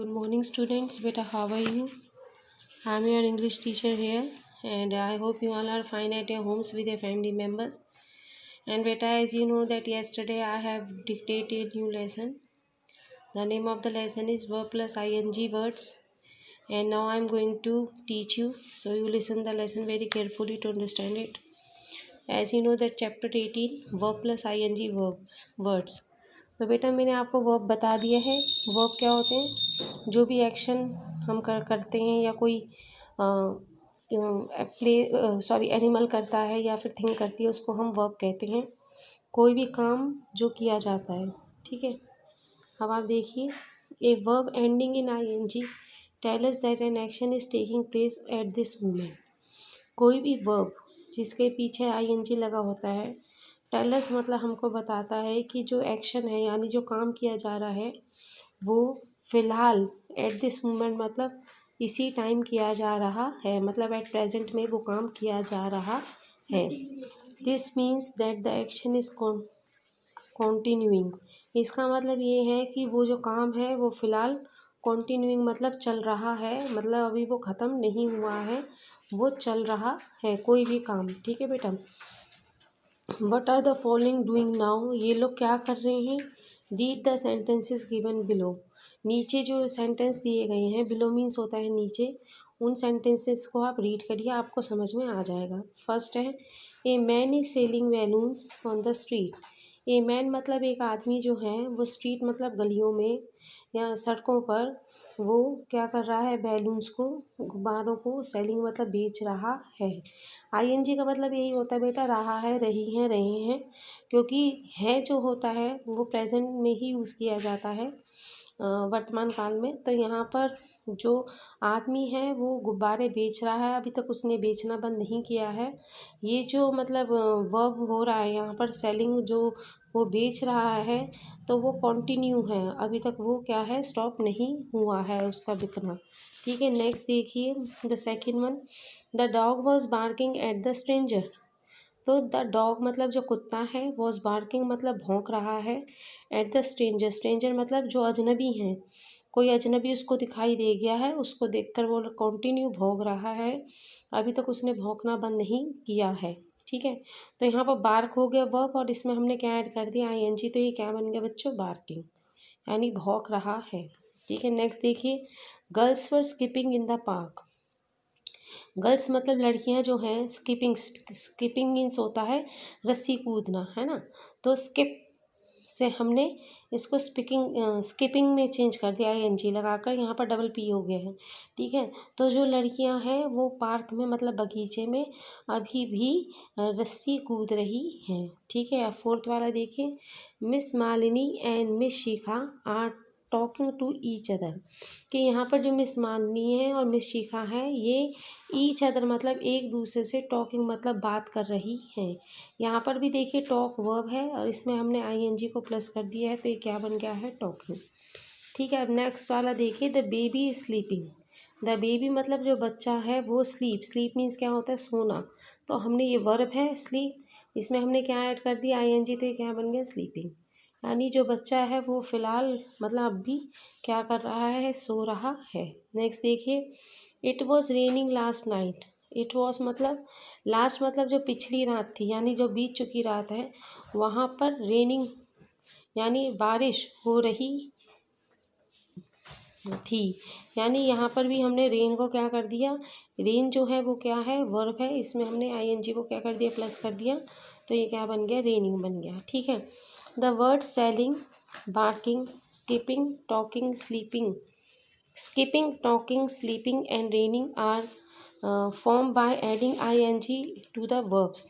Good morning, students. Beta, how are you? I'm your English teacher here, and I hope you all are fine at your homes with your family members. And beta, as you know that yesterday I have dictated new lesson. The name of the lesson is verb plus ing words, and now I'm going to teach you. So you listen the lesson very carefully to understand it. As you know that chapter 18 verb plus ing words. तो बेटा मैंने आपको verb बता दिया है। Verb क्या होते हैं? जो भी एक्शन हम करते हैं या कोई एनिमल करता है या फिर थिंग करती है, उसको हम वर्ब कहते हैं। कोई भी काम जो किया जाता है, ठीक है। अब आप देखिए, a verb ending in ing tell us that an action is taking place at this moment. कोई भी वर्ब जिसके पीछे ing लगा होता है, टेलस मतलब हमको बताता है कि जो एक्शन है यानी जो काम किया जा रहा है वो फ़िलहाल एट दिस मोमेंट मतलब इसी टाइम किया जा रहा है, मतलब एट प्रेजेंट में वो काम किया जा रहा है। This means that the action is continuing. इसका मतलब ये है कि वो जो काम है वो फ़िलहाल कॉन्टिन्यूइंग मतलब चल रहा है, मतलब अभी वो ख़त्म नहीं हुआ है, वो चल रहा है कोई भी काम, ठीक है बेटा। What are the following doing now, ये लोग क्या कर रहे हैं। Read the sentences given below, नीचे जो सेंटेंस दिए गए हैं, बिलो मीन्स होता है नीचे, उन सेंटेंसेस को आप रीड करिए, आपको समझ में आ जाएगा। फर्स्ट है, a man is selling balloons on the street. A man मतलब एक आदमी जो है वो स्ट्रीट मतलब गलियों में या सड़कों पर वो क्या कर रहा है, बैलून्स को, गुब्बारों को, सेलिंग मतलब बेच रहा है। ing का मतलब यही होता है बेटा, रहा है, रही है, रहे हैं, क्योंकि है जो होता है वो प्रेजेंट में ही यूज़ किया जाता है वर्तमान काल में। तो यहाँ पर जो आदमी है वो गुब्बारे बेच रहा है, अभी तक उसने बेचना बंद नहीं किया है। ये जो मतलब वर्ब हो रहा है यहाँ पर, सेलिंग जो वो बेच रहा है तो वो कंटिन्यू है, अभी तक वो क्या है, स्टॉप नहीं हुआ है उसका बिकना, ठीक है। नेक्स्ट देखिए, the second one, the dog was barking at the stranger. तो द डॉग मतलब जो कुत्ता है, वॉज बार्किंग मतलब भौंक रहा है, एट द स्ट्रेंजर, स्ट्रेंजर मतलब जो अजनबी हैं, कोई अजनबी उसको दिखाई दे गया है, उसको देखकर वो कंटिन्यू भौंक रहा है, अभी तक उसने भौंकना बंद नहीं किया है, ठीक है। तो यहाँ पर बार्क हो गया वर्ब और इसमें हमने क्या ऐड कर दिया, ing, तो ये क्या बन गया बच्चों, बार्किंग, यानी भौंक रहा है, ठीक है। नेक्स्ट देखिए, girls were skipping in the park. Girls मतलब लड़कियां जो हैं, स्किपिंग मीन्स होता है रस्सी कूदना, है ना। तो स्किप से हमने इसको स्किपिंग में चेंज कर दिया, ing लगाकर, यहाँ पर डबल पी हो गया है, ठीक है। तो जो लड़कियां हैं वो पार्क में मतलब बगीचे में अभी भी रस्सी कूद रही हैं, ठीक है। फोर्थ वाला देखिए, miss Malini and miss Shikha are talking to each other, कि यहाँ पर जो मिस मालिनी है और मिस शिखा है ये ईच अदर मतलब एक दूसरे से, टॉकिंग मतलब बात कर रही हैं। यहाँ पर भी देखिए टॉक वर्ब है और इसमें हमने ing को प्लस कर दिया है, तो ये क्या बन गया है, टॉकिंग, ठीक है। अब नेक्स्ट वाला देखिए, the baby is sleeping. The baby मतलब जो बच्चा है वो स्लीप मीन्स क्या होता है, सोना, तो हमने ये वर्ब है स्लीप, इसमें हमने क्या ऐड कर दिया, ing, तो ये क्या बन गया, स्लीपिंग, यानी जो बच्चा है वो फ़िलहाल मतलब अभी क्या कर रहा है, सो रहा है। नेक्स्ट देखिए, it was raining last night. It was मतलब लास्ट मतलब जो पिछली रात थी, यानी जो बीत चुकी रात है, वहाँ पर रेनिंग यानी बारिश हो रही थी, यानी यहाँ पर भी हमने रेन को क्या कर दिया, रेन जो है वो क्या है, वर्ब है, इसमें हमने ing को क्या कर दिया, प्लस कर दिया, तो ये क्या बन गया, रेनिंग बन गया, ठीक है। The word selling, barking, skipping, talking, sleeping, skipping, talking, sleeping and raining are formed by adding ing to the verbs।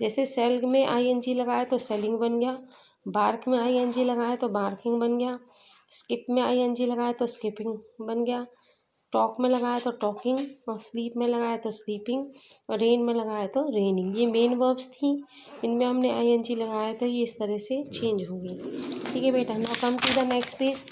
जैसे सेल में ing लगाया तो सेलिंग बन गया, बार्क में ing लगाया तो बार्किंग बन गया, स्किप में ing लगाया तो स्किपिंग बन गया, टॉक में लगाया तो टॉकिंग, और स्लीप में लगाया तो स्लीपिंग, और रेन में लगाया तो रेनिंग। ये मेन वर्ब्स थी, इनमें हमने ing लगाया तो ये इस तरह से चेंज हो गई, ठीक है बेटा। Now come to the next page.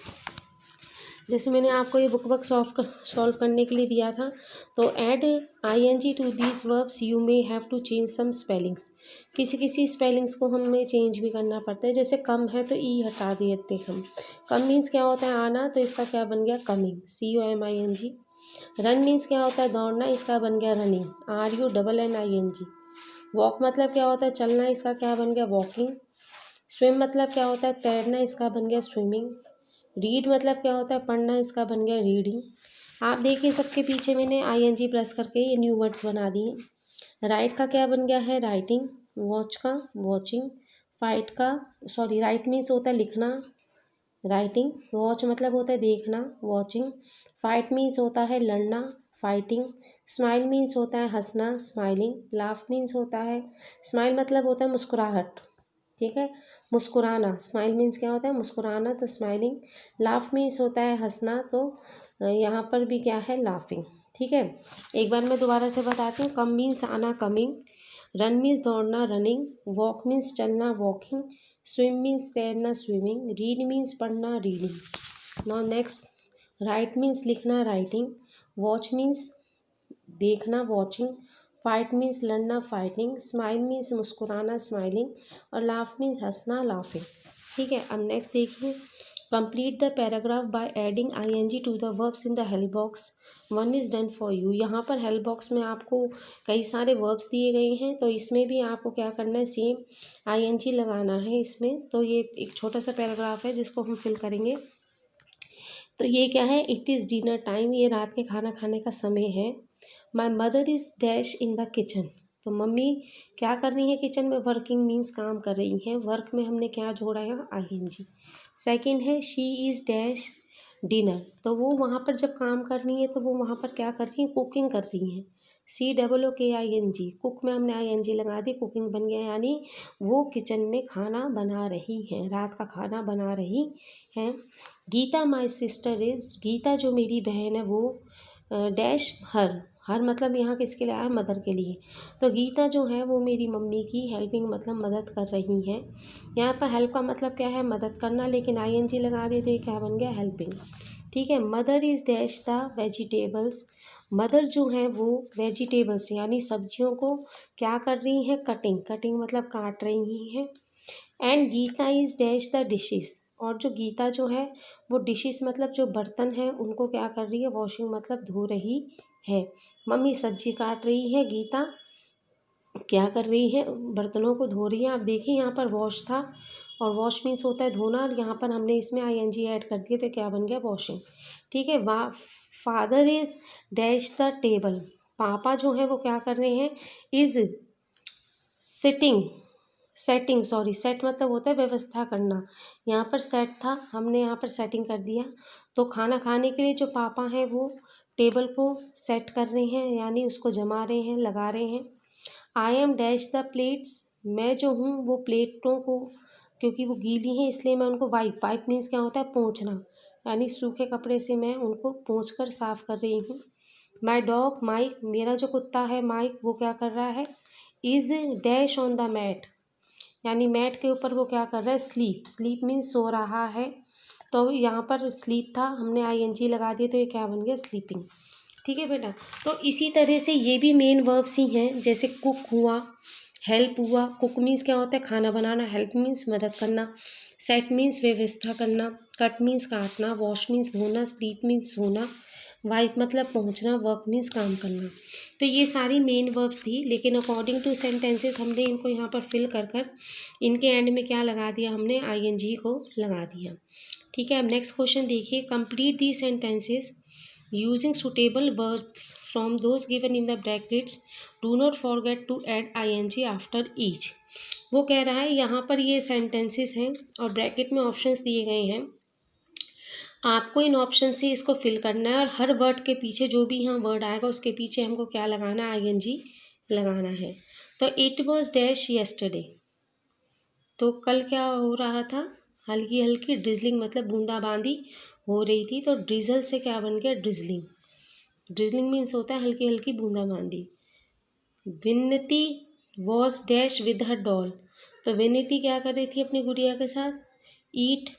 जैसे मैंने आपको ये बुक वर्क सॉल्व करने के लिए दिया था, तो add ing to these verbs you may have to change some spellings. किसी किसी स्पेलिंग्स को हमें चेंज भी करना पड़ता है। जैसे कम है तो ई हटा देते हम। कम मीन्स क्या होता है, आना, तो इसका क्या बन गया, कमिंग, COMING। रन मीन्स क्या होता है, दौड़ना, इसका बन गया रनिंग, RUNNING। वॉक मतलब क्या होता है, चलना, इसका क्या बन गया, वॉकिंग। स्विम मतलब क्या होता है, तैरना, इसका बन गया स्विमिंग। रीड मतलब क्या होता है, पढ़ना, इसका बन गया रीडिंग। आप देखिए सबके पीछे मैंने ING प्लस करके ये न्यू वर्ड्स बना दिए। राइट का क्या बन गया है, राइटिंग। वॉच का वॉचिंग। फाइट का, सॉरी, राइट मीन्स होता है लिखना, राइटिंग। वॉच मतलब होता है देखना, वॉचिंग। फाइट मीन्स होता है लड़ना, फाइटिंग। स्माइल मीन्स होता है हंसना, स्माइलिंग। लाफ मीन्स होता है, स्माइल मतलब होता है मुस्कुराहट, ठीक है, मुस्कुराना। स्माइल मीन्स क्या होता है, मुस्कुराना, तो स्माइलिंग। लाफ मीन्स होता है हंसना, तो यहाँ पर भी क्या है, लाफिंग, ठीक है। एक बार मैं दोबारा से बताती हूँ। कम मीन्स आना, कमिंग। रन मीन्स दौड़ना, रनिंग। वॉक मीन्स चलना, वॉकिंग। स्विम मीन्स तैरना, स्विमिंग। रीड मीन्स पढ़ना, reading. Now next, write means लिखना, राइटिंग। वॉच मीन्स देखना, वॉचिंग। फाइट मीन्स लड़ना, फाइटिंग। स्माइल मीन्स मुस्कुराना, स्माइलिंग। और लाफ मीन्स हंसना, लाफिंग, ठीक है। अब नेक्स्ट देखिए, complete the paragraph by adding ING to the verbs in the help box. One is done for you. यहाँ पर हेल्प बॉक्स में आपको कई सारे वर्ब्स दिए गए हैं, तो इसमें भी आपको क्या करना है, सेम ING लगाना है इसमें। तो ये एक छोटा सा पैराग्राफ है जिसको हम फिल करेंगे। तो ये क्या है, इट इज़ डिनर टाइम, ये रात के खाना खाने का समय है। My mother is dash in the kitchen, तो मम्मी क्या कर रही है किचन में, वर्किंग मीन्स काम कर रही हैं। वर्क में हमने क्या जोड़ा है, ING। सेकंड है, शी इज़ डैश डिनर, तो वो वहाँ पर जब काम कर रही है तो वो वहाँ पर क्या कर रही हैं, कुकिंग कर रही हैं। COOKING, कुक में हमने ING लगा दी, कुकिंग बन गया, यानी वो किचन में खाना बना रही हैं, रात का खाना बना रही हैं। Gita my sister is, Gita जो मेरी बहन है वो डैश हर मतलब यहाँ किसके लिए आया, मदर के लिए। तो गीता जो है वो मेरी मम्मी की हेल्पिंग मतलब मदद कर रही हैं। यहाँ पर हेल्प का मतलब क्या है, मदद करना, लेकिन ING लगा दे तो ये क्या बन गया, हेल्पिंग, ठीक है। Mother is dash the vegetables, mother जो है वो वेजिटेबल्स यानी सब्जियों को क्या कर रही हैं, कटिंग मतलब काट रही हैं। And Gita is dash the dishes, और जो गीता जो है वो डिशेस मतलब जो बर्तन हैं उनको क्या कर रही है, वॉशिंग मतलब धो रही है। मम्मी सब्जी काट रही है, गीता क्या कर रही है, बर्तनों को धो रही है। आप देखिए यहाँ पर वॉश था, और वॉश मीन्स होता है धोना, और यहाँ पर हमने इसमें ING ऐड कर दिया तो क्या बन गया, वॉशिंग, ठीक है। Father is dash the table, पापा जो है वो क्या कर रहे हैं, इज़ सेटिंग, सॉरी, सेट मतलब होता है व्यवस्था करना, यहाँ पर सेट था, हमने यहाँ पर सेटिंग कर दिया। तो खाना खाने के लिए जो पापा हैं वो टेबल को सेट कर रहे हैं, यानी उसको जमा रहे हैं, लगा रहे हैं। I am dash the plates, मैं जो हूँ वो प्लेटों को, क्योंकि वो गीली हैं इसलिए मैं उनको वाइप मीन्स क्या होता है, पोंछना, यानी सूखे कपड़े से मैं उनको पोंछ कर साफ़ कर रही हूँ। माई डॉग माइक, मेरा जो कुत्ता है माइक वो क्या कर रहा है, is dash on the mat, यानी मैट के ऊपर वो क्या कर रहा है, स्लीप मीन्स सो रहा है। तो यहाँ पर स्लीप था, हमने ING लगा दिया तो ये क्या बन गया, स्लीपिंग, ठीक है बेटा। तो इसी तरह से ये भी मेन वर्ब्स ही हैं, जैसे कुक हुआ, हेल्प हुआ। कुक मीन्स क्या होता है, खाना बनाना। हेल्प मीन्स मदद करना। सेट मीन्स व्यवस्था करना। कट मीन्स काटना। वॉश मीन्स धोना। स्लीप मीन्स सोना। वाइप मतलब पहुंचना। वर्क मीन्स काम करना। तो ये सारी मेन वर्ब्स थी, लेकिन अकॉर्डिंग टू सेंटेंसेस हमने इनको यहाँ पर फिल कर इनके एंड में क्या लगा दिया, हमने ING को लगा दिया, ठीक है। अब नेक्स्ट क्वेश्चन देखिए, complete the sentences using suitable verbs from those given in the brackets, do not forget to add ING after each. वो कह रहा है यहाँ पर ये सेंटेंसेस हैं और ब्रैकेट में ऑप्शंस दिए गए हैं, आपको इन ऑप्शन से इसको फिल करना है, और हर वर्ड के पीछे जो भी यहाँ वर्ड आएगा उसके पीछे हमको क्या लगाना है, ING लगाना है। तो इट वॉज डैश येस्टरडे, तो कल क्या हो रहा था, हल्की हल्की ड्रिजलिंग मतलब बूंदाबांदी हो रही थी, तो ड्रिजल से क्या बन गया, ड्रिजलिंग। ड्रिजलिंग मीन्स होता है हल्की हल्की बूंदाबांदी। Vinati was dash with her doll, तो विन्नती क्या कर रही थी अपनी गुड़िया के साथ, ईट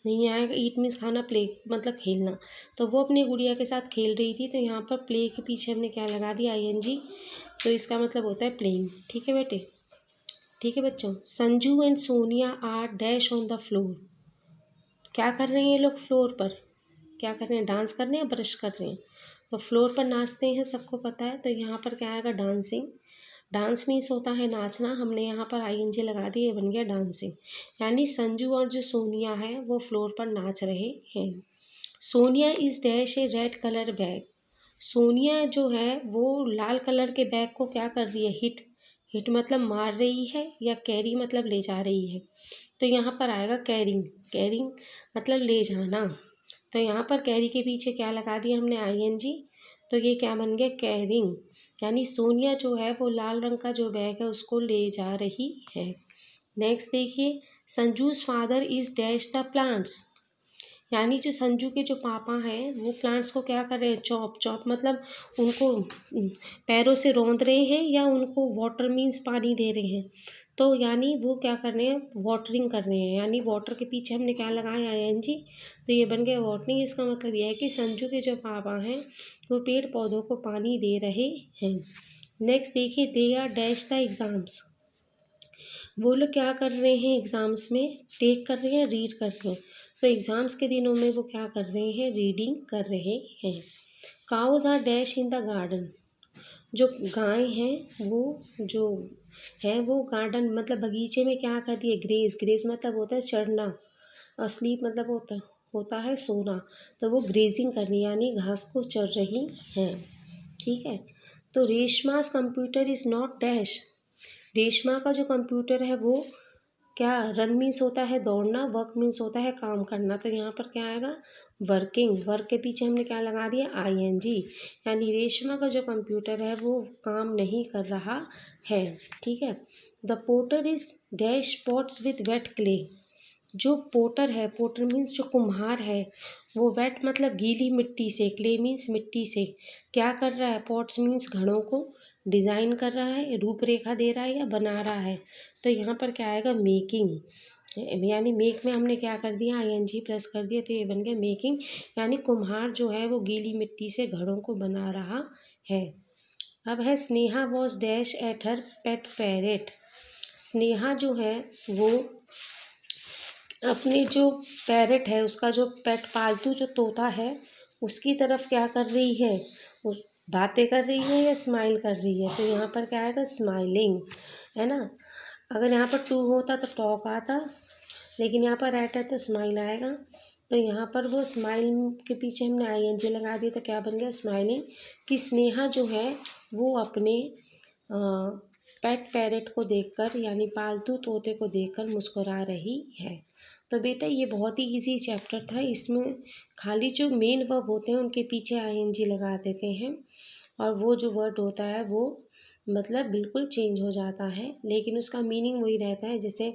नहीं आएगा। ईट मीन्स खाना, प्ले मतलब खेलना। तो वो अपनी गुड़िया के साथ खेल रही थी, तो यहाँ पर प्ले के पीछे हमने क्या लगा दिया, ING। तो इसका मतलब होता है प्लेइंग। ठीक है बेटे, ठीक है बच्चों। Sanju and Sonia are dash on the floor. क्या कर रहे हैं ये लोग फ्लोर पर? क्या कर रहे हैं? डांस कर रहे हैं या ब्रश कर रहे हैं? तो फ्लोर पर नाचते हैं, सबको पता है। तो यहाँ पर क्या आएगा, डांसिंग। डांस मीन्स होता है नाचना, हमने यहाँ पर ING लगा दी, ये बन गया डांसिंग। यानी संजू और जो सोनिया है वो फ्लोर पर नाच रहे हैं। Sonia is dash A red colour bag. Sonia जो है वो लाल कलर के बैग को क्या कर रही है, हिट। हिट मतलब मार रही है, या कैरी मतलब ले जा रही है। तो यहाँ पर आएगा कैरिंग। कैरिंग मतलब ले जाना। तो यहाँ पर कैरी के पीछे क्या लगा दिया हमने, ING। तो ये क्या बन गया, कैरिंग। यानी सोनिया जो है वो लाल रंग का जो बैग है उसको ले जा रही है। नेक्स्ट देखिए, Sanju's father is dash the plants. यानी जो संजू के जो पापा हैं वो प्लांट्स को क्या कर रहे हैं, चॉप। चॉप मतलब उनको पैरों से रौंद रहे हैं, या उनको वाटर मीन्स पानी दे रहे हैं। तो यानी वो क्या कर रहे हैं, वाटरिंग कर रहे हैं। यानी वाटर के पीछे हमने क्या लगाया, ING। तो ये बन गया वाटरिंग। इसका मतलब यह है कि संजू के जो पापा हैं वो पेड़ पौधों को पानी दे रहे हैं। नेक्स्ट देखिए, they are dash the exams. वो लोग क्या कर रहे हैं एग्ज़ाम्स में, टेक कर रहे हैं, रीड कर रहे हैं। तो एग्ज़ाम्स के दिनों में वो क्या कर रहे हैं, रीडिंग कर रहे हैं। Cows are dash in the garden. जो गाय हैं वो जो है वो गार्डन मतलब बगीचे में क्या कर रही है, ग्रेज। ग्रेज मतलब होता है चढ़ना, और स्लीप मतलब होता है सोना। तो वो ग्रेजिंग कर रही है, यानी घास को चढ़ रही हैं। ठीक है। तो Reshma's computer is not dash. Reshma का जो कंप्यूटर है वो क्या, रन मीन्स होता है दौड़ना, वर्क मीन्स होता है काम करना। तो यहाँ पर क्या आएगा, वर्किंग। वर्क के पीछे हमने क्या लगा दिया, ING। यानी रेशमा का जो कंप्यूटर है वो काम नहीं कर रहा है। ठीक है। The potter is dash pots with wet clay. जो पोटर है, पोटर मीन्स जो कुम्हार है, वो वेट मतलब गीली मिट्टी से, क्ले मीन्स मिट्टी से क्या कर रहा है, पॉट्स मीन्स घड़ों को डिज़ाइन कर रहा है, रूपरेखा दे रहा है या बना रहा है। तो यहाँ पर क्या आएगा, मेकिंग। यानी मेक में हमने क्या कर दिया, ING प्लस कर दिया, तो ये बन गया मेकिंग। यानी कुम्हार जो है वो गीली मिट्टी से घड़ों को बना रहा है। अब है Sneha was dash at her pet parrot. Sneha जो है वो अपनी जो पैरेट है, उसका जो पेट पालतू जो तोता है उसकी तरफ क्या कर रही है, बातें कर रही है या स्माइल कर रही है। तो यहाँ पर क्या आएगा, स्माइलिंग, है ना। अगर यहाँ पर टू होता तो टॉक आता, लेकिन यहाँ पर एट है तो स्माइल आएगा। तो यहाँ पर वो स्माइल के पीछे हमने ING लगा दिया, तो क्या बन गया, स्माइलिंग। कि स्नेहा जो है वो अपने पेट पैरेट को देखकर, यानी पालतू तोते को देखकर मुस्कुरा रही है। तो बेटा ये बहुत ही इजी चैप्टर था। इसमें खाली जो मेन वर्ब होते हैं उनके पीछे ING लगा देते हैं, और वो जो वर्ड होता है वो मतलब बिल्कुल चेंज हो जाता है, लेकिन उसका मीनिंग वही रहता है। जैसे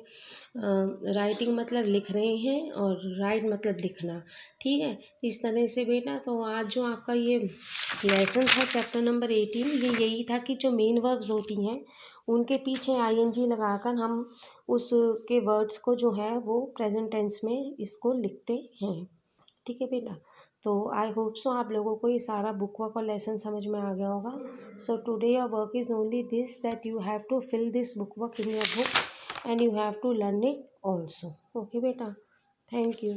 राइटिंग मतलब लिख रहे हैं, और राइट मतलब लिखना। ठीक है, इस तरह से बेटा। तो आज जो आपका ये लेसन था चैप्टर नंबर 18, ये यही था कि जो मेन वर्ब्स होती हैं उनके पीछे ING लगाकर हम उसके वर्ड्स को जो है वो प्रेजेंट टेंस में इसको लिखते हैं। ठीक है बेटा। तो आई होप सो आप लोगों को ये सारा बुक वर्क और लेसन समझ में आ गया होगा। So today your work is only this, that you have to fill this book work in your book and you have to learn it also. Okay beta, thank you.